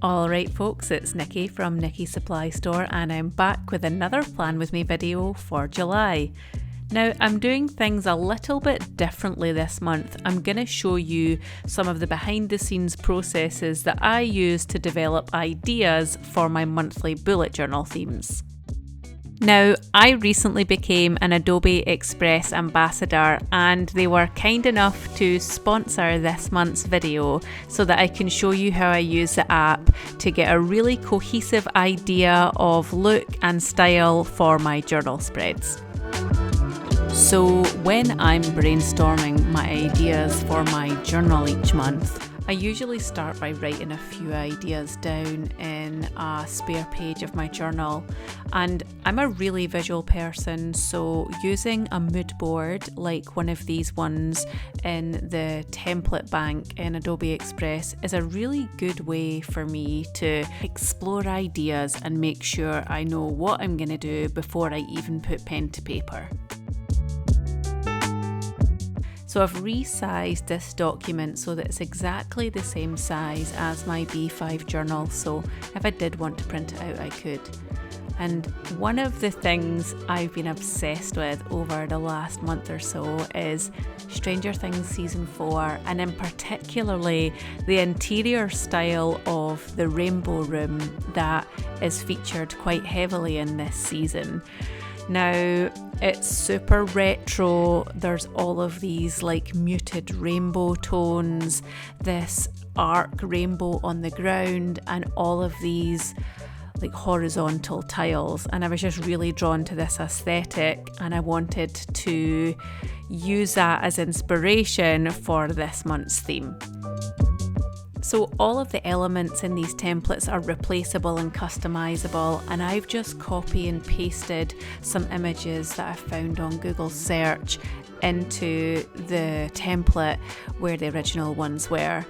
Alright folks, it's Nikki from Nikki Supply Store and I'm back with another Plan With Me video for July. Now I'm doing things a little bit differently this month. I'm going to show you some of the behind the scenes processes that I use to develop ideas for my monthly bullet journal themes. Now, I recently became an Adobe Express ambassador and they were kind enough to sponsor this month's video so that I can show you how I use the app to get a really cohesive idea of look and style for my journal spreads. So when I'm brainstorming my ideas for my journal each month, I usually start by writing a few ideas down in a spare page of my journal, and I'm a really visual person, so using a mood board like one of these ones in the template bank in Adobe Express is a really good way for me to explore ideas and make sure I know what I'm going to do before I even put pen to paper. So I've resized this document so that it's exactly the same size as my B5 journal, so if I did want to print it out I could. And one of the things I've been obsessed with over the last month or so is Stranger Things Season 4, and in particularly the interior style of the rainbow room that is featured quite heavily in this season. Now, it's super retro, there's all of these like muted rainbow tones, this arc rainbow on the ground, and all of these like horizontal tiles, and I was just really drawn to this aesthetic and I wanted to use that as inspiration for this month's theme. So all of the elements in these templates are replaceable and customizable, and I've just copy and pasted some images that I found on Google search into the template where the original ones were.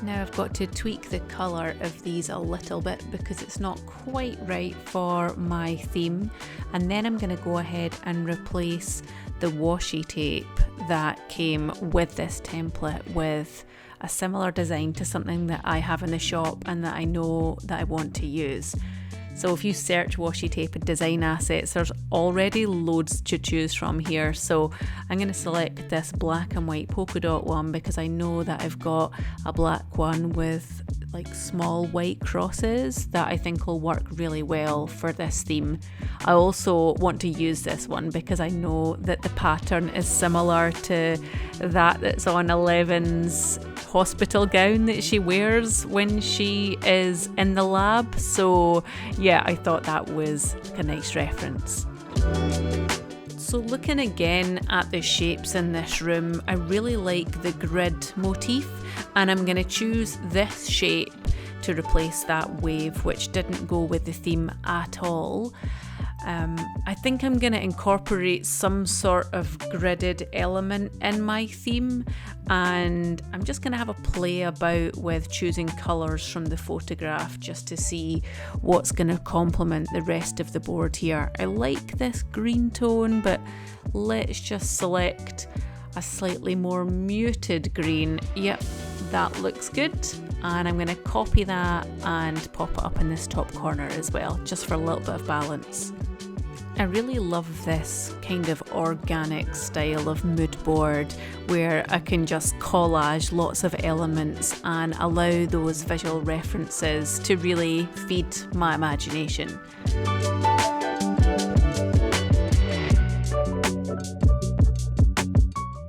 Now I've got to tweak the colour of these a little bit because it's not quite right for my theme, and then I'm going to go ahead and replace the washi tape that came with this template with a similar design to something that I have in the shop and that I know that I want to use. So if you search washi tape and design assets, there's already loads to choose from here. So I'm going to select this black and white polka dot one because I know that I've got a black one with like small white crosses that I think will work really well for this theme. I also want to use this one because I know that the pattern is similar to that's on Eleven's hospital gown that she wears when she is in the lab. So yeah, I thought that was a nice reference. So looking again at the shapes in this room, I really like the grid motif, and I'm going to choose this shape to replace that wave, which didn't go with the theme at all. I think I'm going to incorporate some sort of gridded element in my theme, and I'm just going to have a play about with choosing colours from the photograph just to see what's going to complement the rest of the board here. I like this green tone, but let's just select a slightly more muted green. Yep, that looks good, and I'm going to copy that and pop it up in this top corner as well, just for a little bit of balance. I really love this kind of organic style of mood board where I can just collage lots of elements and allow those visual references to really feed my imagination.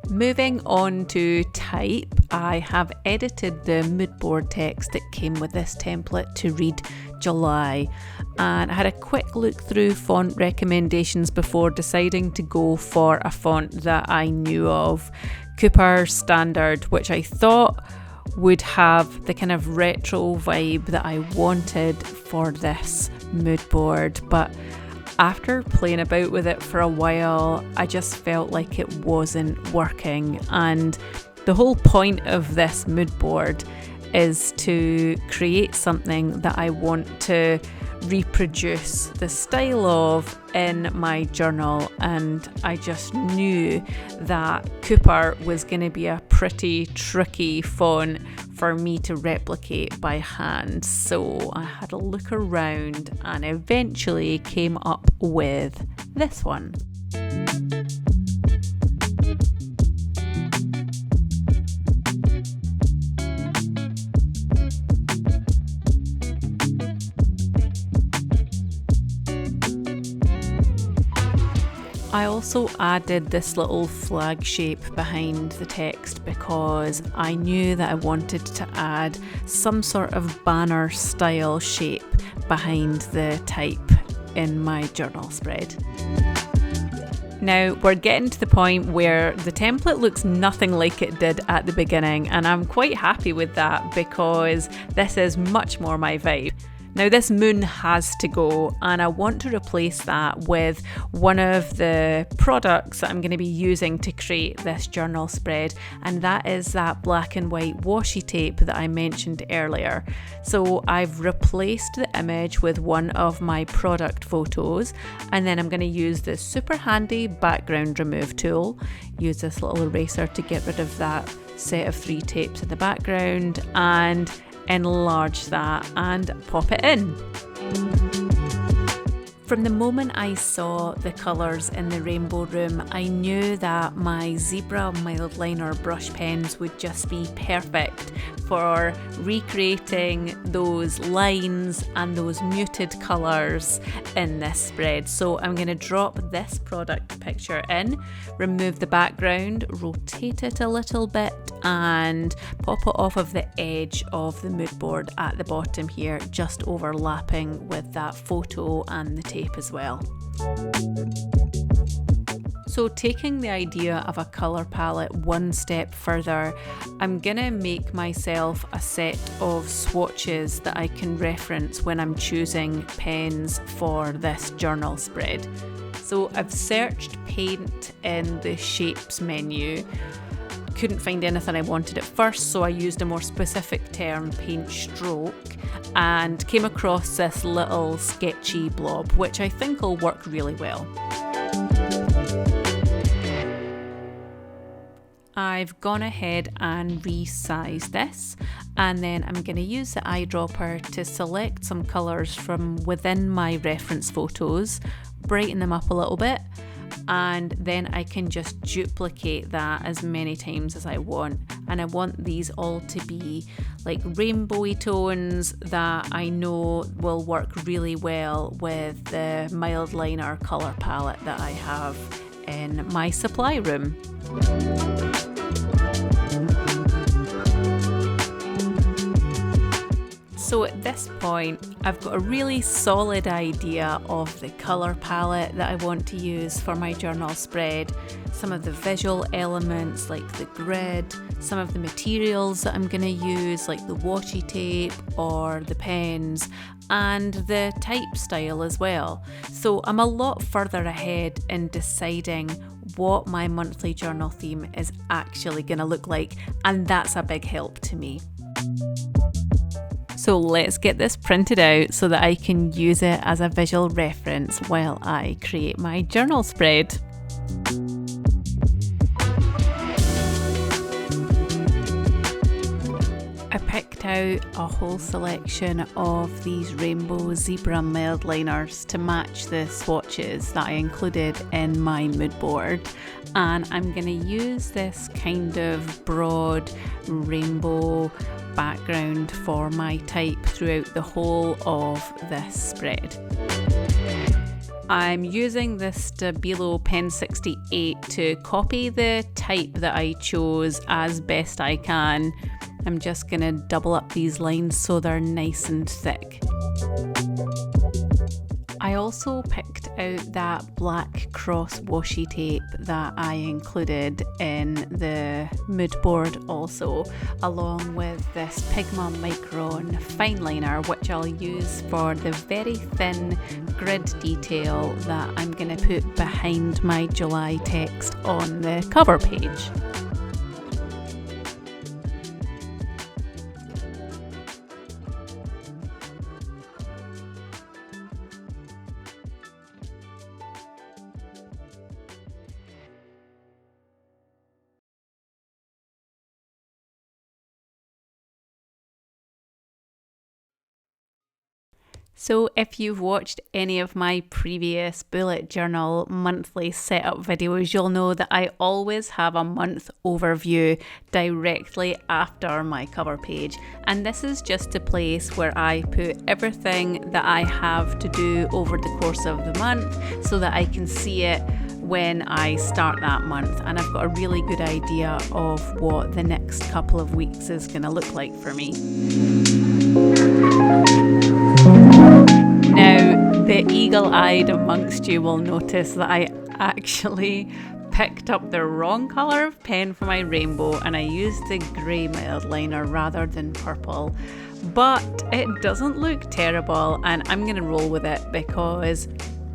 Moving on to type, I have edited the Moodboard text that came with this template to read July, and I had a quick look through font recommendations before deciding to go for a font that I knew of, Cooper Standard, which I thought would have the kind of retro vibe that I wanted for this Moodboard, but after playing about with it for a while, I just felt like it wasn't working, and the whole point of this mood board is to create something that I want to reproduce the style of in my journal, and I just knew that Cooper was going to be a pretty tricky font for me to replicate by hand. So I had a look around and eventually came up with this one. I also added this little flag shape behind the text because I knew that I wanted to add some sort of banner style shape behind the type in my journal spread. Now we're getting to the point where the template looks nothing like it did at the beginning, and I'm quite happy with that because this is much more my vibe. Now this moon has to go, and I want to replace that with one of the products that I'm going to be using to create this journal spread, and that is that black and white washi tape that I mentioned earlier. So I've replaced the image with one of my product photos, and then I'm going to use this super handy background remove tool, use this little eraser to get rid of that set of 3 tapes in the background, and enlarge that and pop it in. From the moment I saw the colours in the rainbow room, I knew that my zebra mild liner brush pens would just be perfect for recreating those lines and those muted colours in this spread. So I'm going to drop this product picture in, remove the background, rotate it a little bit and pop it off of the edge of the mood board at the bottom here, just overlapping with that photo and the tape as well. So taking the idea of a colour palette one step further, I'm gonna make myself a set of swatches that I can reference when I'm choosing pens for this journal spread. So I've searched paint in the shapes menu, couldn't find anything I wanted at first, so I used a more specific term, paint stroke, and came across this little sketchy blob, which I think will work really well. I've gone ahead and resized this, and then I'm going to use the eyedropper to select some colours from within my reference photos, brighten them up a little bit, and then I can just duplicate that as many times as I want. And I want these all to be like rainbowy tones that I know will work really well with the mild liner colour palette that I have in my supply room. So at this point, I've got a really solid idea of the colour palette that I want to use for my journal spread, some of the visual elements like the grid, some of the materials that I'm going to use like the washi tape or the pens, and the type style as well. So I'm a lot further ahead in deciding what my monthly journal theme is actually going to look like, and that's a big help to me. So let's get this printed out so that I can use it as a visual reference while I create my journal spread. I picked out a whole selection of these rainbow zebra mild liners to match the swatches that I included in my mood board, and I'm going to use this kind of broad rainbow background for my type throughout the whole of this spread. I'm using this Stabilo Pen 68 to copy the type that I chose as best I can. I'm just going to double up these lines so they're nice and thick. I also picked out that black cross washi tape that I included in the mood board also, along with this Pigma Micron fine liner, which I'll use for the very thin grid detail that I'm going to put behind my July text on the cover page. So if you've watched any of my previous bullet journal monthly setup videos, you'll know that I always have a month overview directly after my cover page. And this is just a place where I put everything that I have to do over the course of the month so that I can see it when I start that month, and I've got a really good idea of what the next couple of weeks is going to look like for me. Now, the eagle-eyed amongst you will notice that I actually picked up the wrong colour of pen for my rainbow and I used the grey mild liner rather than purple. But it doesn't look terrible, and I'm going to roll with it because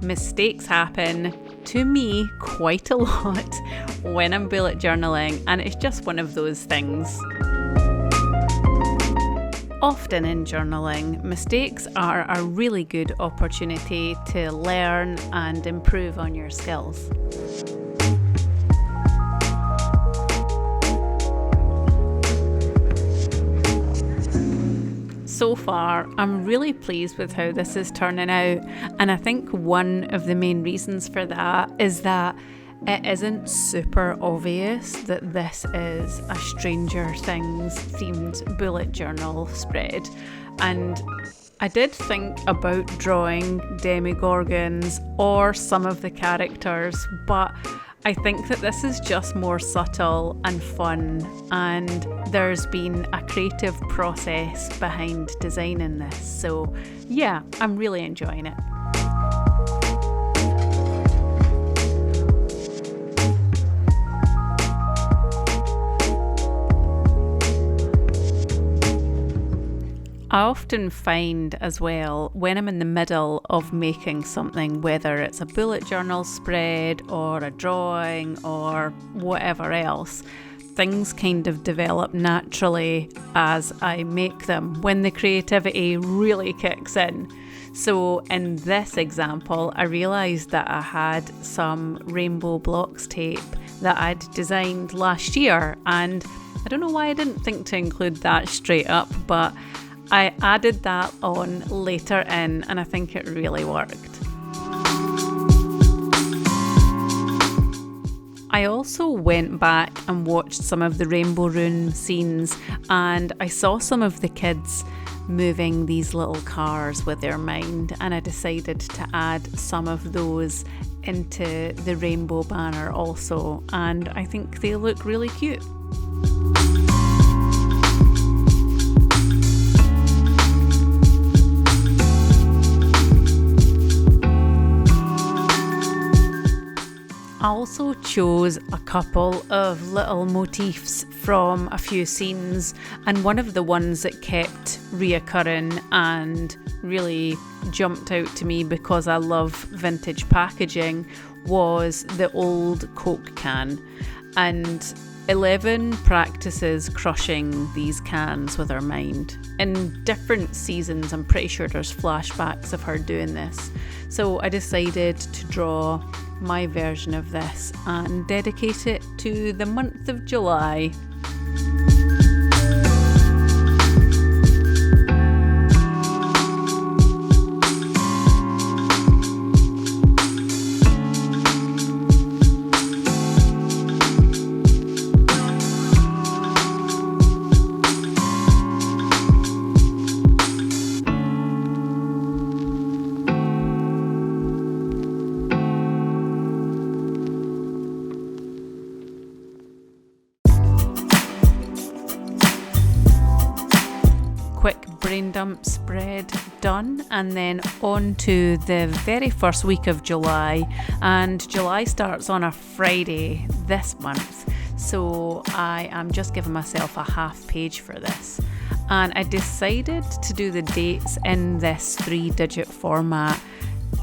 mistakes happen to me quite a lot when I'm bullet journaling, and it's just one of those things. Often in journaling, mistakes are a really good opportunity to learn and improve on your skills. So far, I'm really pleased with how this is turning out, and I think one of the main reasons for that is that it isn't super obvious that this is a Stranger Things themed bullet journal spread. And I did think about drawing demigorgons or some of the characters, but I think that this is just more subtle and fun, and there's been a creative process behind designing this. So yeah, I'm really enjoying it. I often find as well when I'm in the middle of making something, whether it's a bullet journal spread or a drawing or whatever else, things kind of develop naturally as I make them when the creativity really kicks in. So in this example, I realised that I had some rainbow blocks tape that I'd designed last year, and I don't know why I didn't think to include that straight up, but I added that on later in, and I think it really worked. I also went back and watched some of the Rainbow Room scenes, and I saw some of the kids moving these little cars with their mind, and I decided to add some of those into the rainbow banner also, and I think they look really cute. I also chose a couple of little motifs from a few scenes, and one of the ones that kept reoccurring and really jumped out to me because I love vintage packaging was the old Coke can. And 11 practices crushing these cans with her mind. In different seasons, I'm pretty sure there's flashbacks of her doing this. So I decided to draw my version of this and dedicate it to the month of July. Quick brain dump spread done, and then on to the very first week of July, and July starts on a Friday this month, so I am just giving myself a half page for this, and I decided to do the dates in this 3-digit format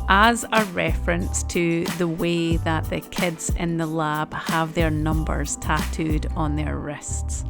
as a reference to the way that the kids in the lab have their numbers tattooed on their wrists.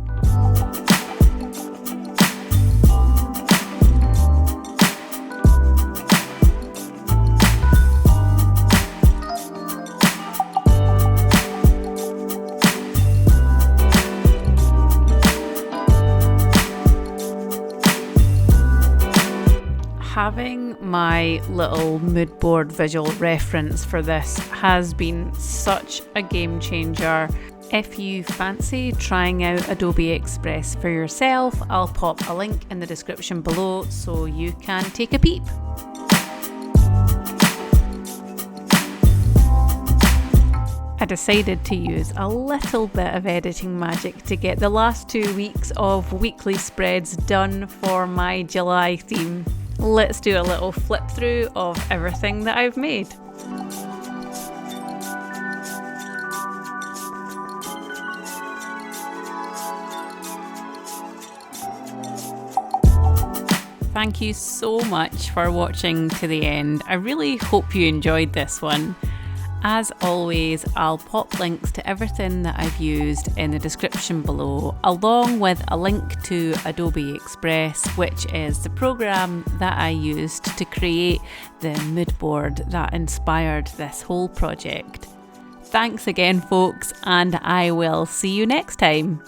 Having my little mood board visual reference for this has been such a game changer. If you fancy trying out Adobe Express for yourself, I'll pop a link in the description below so you can take a peep. I decided to use a little bit of editing magic to get the last 2 weeks of weekly spreads done for my July theme. Let's do a little flip through of everything that I've made. Thank you so much for watching to the end. I really hope you enjoyed this one. As always, I'll pop links to everything that I've used in the description below, along with a link to Adobe Express, which is the program that I used to create the mood board that inspired this whole project. Thanks again, folks, and I will see you next time.